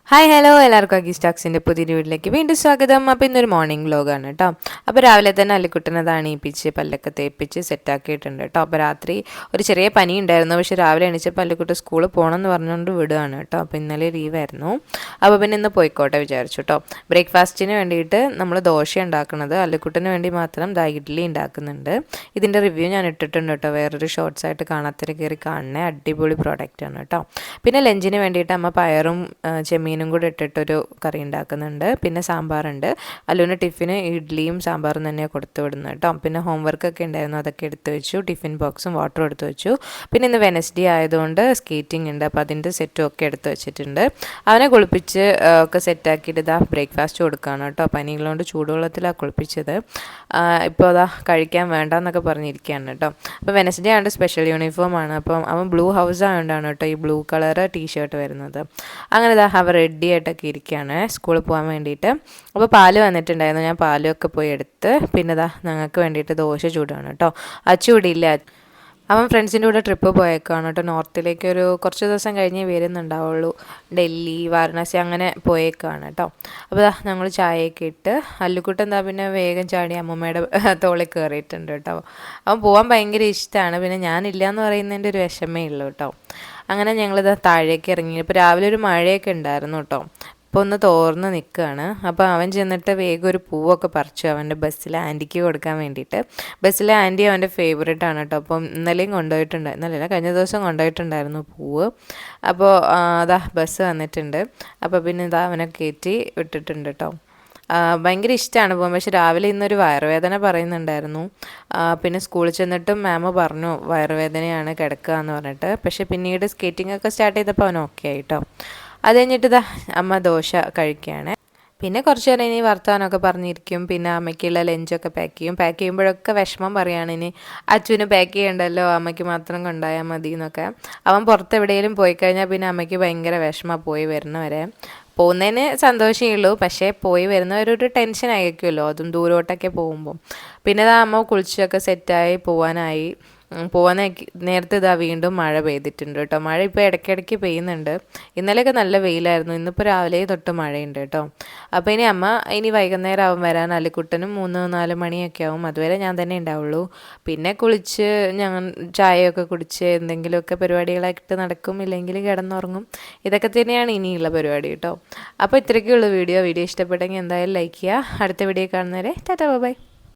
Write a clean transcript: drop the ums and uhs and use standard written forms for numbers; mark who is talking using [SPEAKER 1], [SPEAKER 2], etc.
[SPEAKER 1] Hi hello എല്ലാവർക്കും അഗി സ്റ്റോക്സിൻ്റെ പുതിയൊരു വീട്ടിലേക്ക് വീണ്ടും സ്വാഗതം. അപ്പോൾ ഇന്നൊരു മോർണിംഗ് വ്ലോഗാണ് കേട്ടോ. അപ്പോൾ രാവിലെ തന്നെ അല്ലിക്കുട്ടനെ അണിയിപ്പിച്ച് പല്ലൊക്കെ തേപ്പിച്ച് സെറ്റാക്കിയിട്ടുണ്ട് കേട്ടോ. അപ്പോൾ രാത്രി ഒരു ചെറിയ പനി ഉണ്ടായിരുന്നു, പക്ഷേ രാവിലെ എണീച്ചപ്പോൾ അല്ലിക്കുട്ടി സ്കൂളിൽ പോകണം എന്ന് പറഞ്ഞുകൊണ്ട് വിടുകയാണ് കേട്ടോ. അപ്പോൾ ഇന്നലെ ലീവായിരുന്നു. അപ്പോൾ പിന്നെ ഇന്ന് പോയിക്കോട്ടെ വിചാരിച്ചു കേട്ടോ. ബ്രേക്ക്ഫാസ്റ്റിന് വേണ്ടിയിട്ട് നമ്മൾ ദോശ ഉണ്ടാക്കുന്നത്, അല്ലിക്കുട്ടിന് വേണ്ടി മാത്രം ഇഡ്ഡലി ഉണ്ടാക്കുന്നുണ്ട്. ഇതിൻ്റെ റിവ്യൂ ഞാൻ ഇട്ടിട്ടുണ്ട് കേട്ടോ, വേറൊരു ഷോർട്സ് ആയിട്ട് കാണാത്തവർ കയറി കാണണേ, അടിപൊളി പ്രോഡക്റ്റാണ് കേട്ടോ. പിന്നെ ലഞ്ചിന് വേണ്ടിയിട്ട് അമ്മ പയറും ചെമ്മീനും കൂടെ ഇട്ടിട്ടൊരു കറി ഉണ്ടാക്കുന്നുണ്ട്. പിന്നെ സാമ്പാറുണ്ട്. അല്ലുവിന് ടിഫിന് ഇഡ്ഡലിയും സാമ്പാറും തന്നെയാണ് കൊടുത്തു വിടുന്നത് കേട്ടോ. പിന്നെ ഹോംവർക്കൊക്കെ ഉണ്ടായിരുന്നു, അതൊക്കെ എടുത്തു വെച്ചു. ടിഫിൻ ബോക്സും വാട്ടറും എടുത്തു വെച്ചു. പിന്നെ ഇന്ന് വെനസ്ഡേ ആയതുകൊണ്ട് സ്കേറ്റിംഗ് ഉണ്ട്, അപ്പോൾ അതിൻ്റെ സെറ്റും ഒക്കെ എടുത്തു വെച്ചിട്ടുണ്ട്. അവനെ കുളിപ്പിച്ച് ഒക്കെ സെറ്റാക്കിയിട്ട് ഇതാ ബ്രേക്ക്ഫാസ്റ്റ് കൊടുക്കുകയാണ് കേട്ടോ. പനികളുകൊണ്ട് ചൂടുവെള്ളത്തിലാണ് കുളിപ്പിച്ചത്. ഇപ്പോൾ അതാ കഴിക്കാൻ വേണ്ടെന്നൊക്കെ പറഞ്ഞിരിക്കുകയാണ് കേട്ടോ. അപ്പോൾ വെനസ്ഡേ ആയതുകൊണ്ട് സ്പെഷ്യൽ യൂണിഫോമാണ്. അപ്പം അവൻ ബ്ലൂ ഹൗസ് ആയതുകൊണ്ടാണ് കേട്ടോ ഈ ബ്ലൂ കളർ ടീഷർട്ട് വരുന്നത്. അങ്ങനെ ഇതാ അവർ റെഡി ആയിട്ടൊക്കെ ഇരിക്കുകയാണ് സ്കൂളിൽ പോകാൻ വേണ്ടിയിട്ട്. അപ്പോൾ പാല് വന്നിട്ടുണ്ടായിരുന്നു, ഞാൻ പാലൊക്കെ പോയി എടുത്ത് പിന്നെ ഇതാ ഞങ്ങൾക്ക് വേണ്ടിയിട്ട് ദോശ ചൂടാണ് കേട്ടോ. അച്ചൂടിയില്ല, അവൻ ഫ്രണ്ട്സിൻ്റെ കൂടെ ട്രിപ്പ് പോയേക്കാണ് കേട്ടോ. നോർത്തിലേക്ക് ഒരു കുറച്ച് ദിവസം കഴിഞ്ഞേ വരുന്നുണ്ടാവുള്ളൂ. ഡൽഹി, വാരണാസി അങ്ങനെ പോയേക്കാണ് കേട്ടോ. അപ്പോൾ ഞങ്ങൾ ചായയൊക്കെ ഇട്ട് അല്ലുക്കുട്ടൻ എന്താ പിന്നെ വേഗം ചാടി അമ്മമ്മയുടെ തോളിൽ കയറിയിട്ടുണ്ട് കേട്ടോ. അവൻ പോകാൻ ഭയങ്കര ഇഷ്ടമാണ്, പിന്നെ ഞാനില്ല എന്ന് പറയുന്നതിൻ്റെ ഒരു വിഷമേ ഉള്ളൂ കേട്ടോ. അങ്ങനെ ഞങ്ങളിത് താഴേക്ക് ഇറങ്ങി. ഇപ്പോൾ രാവിലെ ഒരു മഴയൊക്കെ ഉണ്ടായിരുന്നു കേട്ടോ. ഇപ്പോൾ ഒന്ന് തോർന്ന് നിൽക്കുകയാണ്. അപ്പോൾ അവൻ ചെന്നിട്ട് വേഗം ഒരു പൂവൊക്കെ പറിച്ചു അവൻ്റെ ബസ്സിലെ ആൻറ്റിക്ക് കൊടുക്കാൻ വേണ്ടിയിട്ട്. ബസ്സിലെ ആൻറ്റി അവൻ്റെ ഫേവറേറ്റ് ആണ് കേട്ടോ. അപ്പം ഇന്നലെയും കൊണ്ടുപോയിട്ടുണ്ട്, ഇന്നലെയല്ല കഴിഞ്ഞ ദിവസം കൊണ്ടുപോയിട്ടുണ്ടായിരുന്നു പൂവ്. അപ്പോൾ അതാ ബസ് വന്നിട്ടുണ്ട്. അപ്പോൾ പിന്നെ ഇതാ അവനെ കയറ്റി വിട്ടിട്ടുണ്ട് കേട്ടോ. ഭയങ്കര ഇഷ്ടമാണ് പോകാൻ, പക്ഷെ രാവിലെ ഇന്നൊരു വയറുവേദന പറയുന്നുണ്ടായിരുന്നു. പിന്നെ സ്കൂളിൽ ചെന്നിട്ടും മാമ് പറഞ്ഞു വയറുവേദനയാണ്, കിടക്കുക എന്ന് പറഞ്ഞിട്ട്. പക്ഷെ പിന്നീട് സ്കേറ്റിംഗ് ഒക്കെ സ്റ്റാർട്ട് ചെയ്തപ്പോൾ അവൻ ഓക്കെ ആയിട്ടോ. അത് കഴിഞ്ഞിട്ട് ഇതാ അമ്മ ദോശ കഴിക്കുകയാണ്. പിന്നെ കുറച്ച് നേരം ഇനി വർത്തമാനമൊക്കെ പറഞ്ഞിരിക്കും. പിന്നെ അമ്മയ്ക്കുള്ള ലഞ്ചൊക്കെ പാക്ക് ചെയ്യും. പാക്ക് ചെയ്യുമ്പോഴൊക്കെ വിഷമം പറയുകയാണ്, ഇനി അച്ഛന് പാക്ക് ചെയ്യണ്ടല്ലോ, അമ്മയ്ക്ക് മാത്രം കൊണ്ടുപോയാൽ മതി എന്നൊക്കെ. അവൻ പുറത്ത് എവിടെയെങ്കിലും പോയി കഴിഞ്ഞാൽ പിന്നെ അമ്മയ്ക്ക് ഭയങ്കര വിഷമമാണ് പോയി വരുന്നവരെ. പോകുന്നതിന് സന്തോഷമേ ഉള്ളൂ, പക്ഷേ പോയി വരുന്നവരൊരു ടെൻഷൻ ആയിരിക്കുമല്ലോ, അതും ദൂരോട്ടൊക്കെ പോകുമ്പം. പിന്നെ അമ്മ കുളിച്ചൊക്കെ സെറ്റായി പോകാനായി. പോകാൻ നേരത്തെ ഇതാ വീണ്ടും മഴ പെയ്തിട്ടുണ്ട് കേട്ടോ. മഴ ഇപ്പോൾ ഇടയ്ക്കിടയ്ക്ക് പെയ്യുന്നുണ്ട്. ഇന്നലെയൊക്കെ നല്ല വെയിലായിരുന്നു, ഇന്നിപ്പോൾ രാവിലെ തൊട്ട് മഴയുണ്ട് കേട്ടോ. അപ്പോൾ ഇനി വൈകുന്നേരം ആവും വരാൻ. അല്ലിക്കുട്ടനും 3-4 മണിയൊക്കെ ആവും, അതുവരെ ഞാൻ തന്നെ ഉണ്ടാവുള്ളൂ. പിന്നെ കുളിച്ച് ഞങ്ങൾ ചായയൊക്കെ കുടിച്ച് എന്തെങ്കിലുമൊക്കെ പരിപാടികളായിട്ട് നടക്കും, ഇല്ലെങ്കിൽ കിടന്നുറങ്ങും. ഇതൊക്കെ തന്നെയാണ് ഇനിയുള്ള പരിപാടി കേട്ടോ. അപ്പോൾ ഇത്രയൊക്കെയുള്ള വീഡിയോ ഇഷ്ടപ്പെട്ടെങ്കിൽ എന്തായാലും ലൈക്ക് ചെയ്യുക. അടുത്ത വീഡിയോ കാണുന്നവരെ ടാറ്റാ ബൈ.